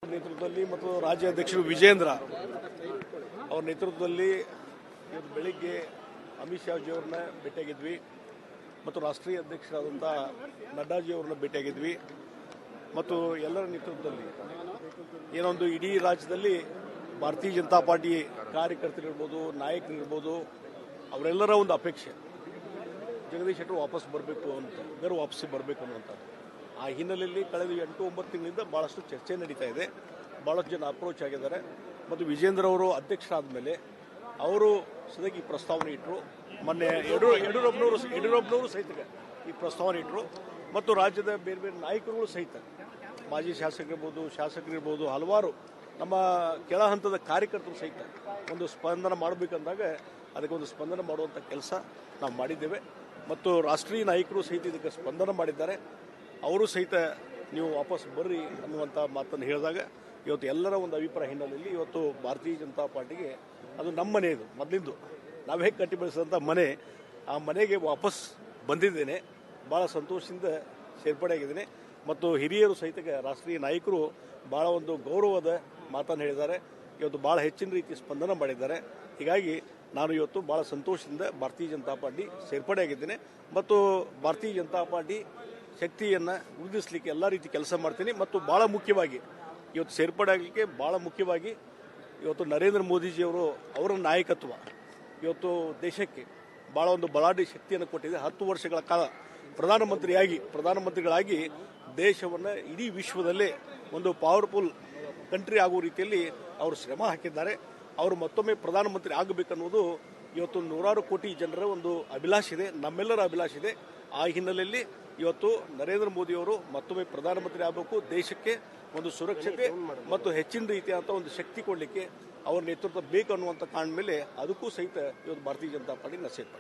ನೇತೃತ್ವದಲ್ಲಿ ಮತ್ತು ರಾಜ್ಯಾಧ್ಯಕ್ಷರು ವಿಜೇಂದ್ರ ಅವರ ನೇತೃತ್ವದಲ್ಲಿ ಇವತ್ತು ಬೆಳಿಗ್ಗೆ ಅಮಿತ್ ಶಾ ಜಿಯವರನ್ನ ಭೇಟಿಯಾಗಿದ್ವಿ ಮತ್ತು ರಾಷ್ಟ್ರೀಯ ಅಧ್ಯಕ್ಷರಾದಂಥ ನಡ್ಡಾಜಿ ಅವರನ್ನ ಭೇಟಿಯಾಗಿದ್ವಿ ಮತ್ತು ಎಲ್ಲರ ನೇತೃತ್ವದಲ್ಲಿ ಏನೊಂದು ಇಡೀ ರಾಜ್ಯದಲ್ಲಿ ಭಾರತೀಯ ಜನತಾ ಪಾರ್ಟಿ ಕಾರ್ಯಕರ್ತರಿರ್ಬೋದು ನಾಯಕರಿರ್ಬೋದು ಅವರೆಲ್ಲರ ಒಂದು ಅಪೇಕ್ಷೆ ಜಗದೀಶ್ ಶೆಟ್ಟರ್ ವಾಪಸ್ ಬರಬೇಕು ಅಂತ ವಾಪಸ್ ಬರಬೇಕು ಅನ್ನುವಂಥದ್ದು. ಆ ಹಿನ್ನೆಲೆಯಲ್ಲಿ ಕಳೆದ 8-9 ತಿಂಗಳಿಂದ ಭಾಳಷ್ಟು ಚರ್ಚೆ ನಡೀತಾ ಇದೆ. ಭಾಳಷ್ಟು ಜನ ಅಪ್ರೋಚ್ ಆಗಿದ್ದಾರೆ ಮತ್ತು ವಿಜೇಂದ್ರ ಅವರು ಅಧ್ಯಕ್ಷರಾದ ಮೇಲೆ ಅವರು ಸದ್ಯಕ್ಕೆ ಈ ಪ್ರಸ್ತಾವನೆ ಇಟ್ಟರು. ಮೊನ್ನೆ ಯಡಿಯೂರಪ್ಪನವರು ಸಹಿತ ಈ ಪ್ರಸ್ತಾವನೆ ಇಟ್ಟರು ಮತ್ತು ರಾಜ್ಯದ ಬೇರೆ ಬೇರೆ ನಾಯಕರುಗಳು ಸಹಿತ ಮಾಜಿ ಶಾಸಕರಿರ್ಬೋದು ಹಲವಾರು ನಮ್ಮ ಕೆಳ ಹಂತದ ಕಾರ್ಯಕರ್ತರು ಸಹಿತ ಒಂದು ಸ್ಪಂದನ ಮಾಡಬೇಕಂದಾಗ ಅದಕ್ಕೆ ಒಂದು ಸ್ಪಂದನ ಮಾಡುವಂಥ ಕೆಲಸ ನಾವು ಮಾಡಿದ್ದೇವೆ ಮತ್ತು ರಾಷ್ಟ್ರೀಯ ನಾಯಕರು ಸಹಿತ ಇದಕ್ಕೆ ಸ್ಪಂದನ ಮಾಡಿದ್ದಾರೆ. ಅವರು ಸಹಿತ ನೀವು ವಾಪಸ್ ಬರ್ರಿ ಅನ್ನುವಂಥ ಮಾತನ್ನು ಹೇಳಿದಾಗ ಇವತ್ತು ಎಲ್ಲರ ಒಂದು ಅಭಿಪ್ರಾಯ ಹಿನ್ನೆಲೆಯಲ್ಲಿ ಇವತ್ತು ಭಾರತೀಯ ಜನತಾ ಪಾರ್ಟಿಗೆ ಅದು ನಮ್ಮ ಮನೆ, ಇದು ಮೊದಲಿಂದು ನಾವು ಹೇಗೆ ಕಟ್ಟಿ ಬೆಳೆಸಿದಂಥ ಮನೆ, ಆ ಮನೆಗೆ ವಾಪಸ್ ಬಂದಿದ್ದೇನೆ. ಭಾಳ ಸಂತೋಷದಿಂದ ಸೇರ್ಪಡೆಯಾಗಿದ್ದೇನೆ ಮತ್ತು ಹಿರಿಯರು ಸಹಿತ ರಾಷ್ಟ್ರೀಯ ನಾಯಕರು ಭಾಳ ಒಂದು ಗೌರವದ ಮಾತನ್ನು ಹೇಳಿದ್ದಾರೆ. ಇವತ್ತು ಭಾಳ ಹೆಚ್ಚಿನ ರೀತಿ ಸ್ಪಂದನ ಮಾಡಿದ್ದಾರೆ. ಹೀಗಾಗಿ ನಾನು ಇವತ್ತು ಭಾಳ ಸಂತೋಷದಿಂದ ಭಾರತೀಯ ಜನತಾ ಪಾರ್ಟಿ ಸೇರ್ಪಡೆಯಾಗಿದ್ದೇನೆ ಮತ್ತು ಭಾರತೀಯ ಜನತಾ ಪಾರ್ಟಿ ಶಕ್ತಿಯನ್ನು ವೃದ್ಧಿಸಲಿಕ್ಕೆ ಎಲ್ಲ ರೀತಿ ಕೆಲಸ ಮಾಡ್ತೀನಿ ಮತ್ತು ಭಾಳ ಮುಖ್ಯವಾಗಿ ಇವತ್ತು ಸೇರ್ಪಡೆ ಆಗಲಿಕ್ಕೆ ಭಾಳ ಮುಖ್ಯವಾಗಿ ಇವತ್ತು ನರೇಂದ್ರ ಮೋದಿಜಿಯವರು ಅವರ ನಾಯಕತ್ವ ಇವತ್ತು ದೇಶಕ್ಕೆ ಭಾಳ ಒಂದು ಬಲಾಢ್ಯ ಶಕ್ತಿಯನ್ನು ಕೊಟ್ಟಿದೆ. 10 ವರ್ಷಗಳ ಕಾಲ ಪ್ರಧಾನಮಂತ್ರಿಗಳಾಗಿ ದೇಶವನ್ನು ಇಡೀ ವಿಶ್ವದಲ್ಲೇ ಒಂದು ಪವರ್ಫುಲ್ ಕಂಟ್ರಿ ಆಗುವ ರೀತಿಯಲ್ಲಿ ಅವರು ಶ್ರಮ ಹಾಕಿದ್ದಾರೆ. ಅವರು ಮತ್ತೊಮ್ಮೆ ಪ್ರಧಾನಮಂತ್ರಿ ಆಗಬೇಕನ್ನುವುದು ಇವತ್ತು 100 ಕೋಟಿ ಜನರ ಒಂದು ಅಭಿಲಾಷೆ ಇದೆ, ನಮ್ಮೆಲ್ಲರ ಅಭಿಲಾಷೆ ಇದೆ. ಆ ಹಿನ್ನೆಲೆಯಲ್ಲಿ ಇವತ್ತು ನರೇಂದ್ರ ಮೋದಿಯವರು ಮತ್ತೊಮ್ಮೆ ಪ್ರಧಾನಮಂತ್ರಿ ಆಗಬೇಕು, ದೇಶಕ್ಕೆ ಒಂದು ಸುರಕ್ಷತೆ ಮತ್ತು ಹೆಚ್ಚಿನ ರೀತಿಯಾದಂಥ ಒಂದು ಶಕ್ತಿ ಕೊಡಲಿಕ್ಕೆ ಅವರ ನೇತೃತ್ವ ಬೇಕು ಅನ್ನುವಂಥ ಕಾರಣ ಮೇಲೆ ಅದಕ್ಕೂ ಸಹಿತ ಇವತ್ತು ಭಾರತೀಯ ಜನತಾ ಪಾರ್ಟಿ ಸೇರ್ಪಡೆ.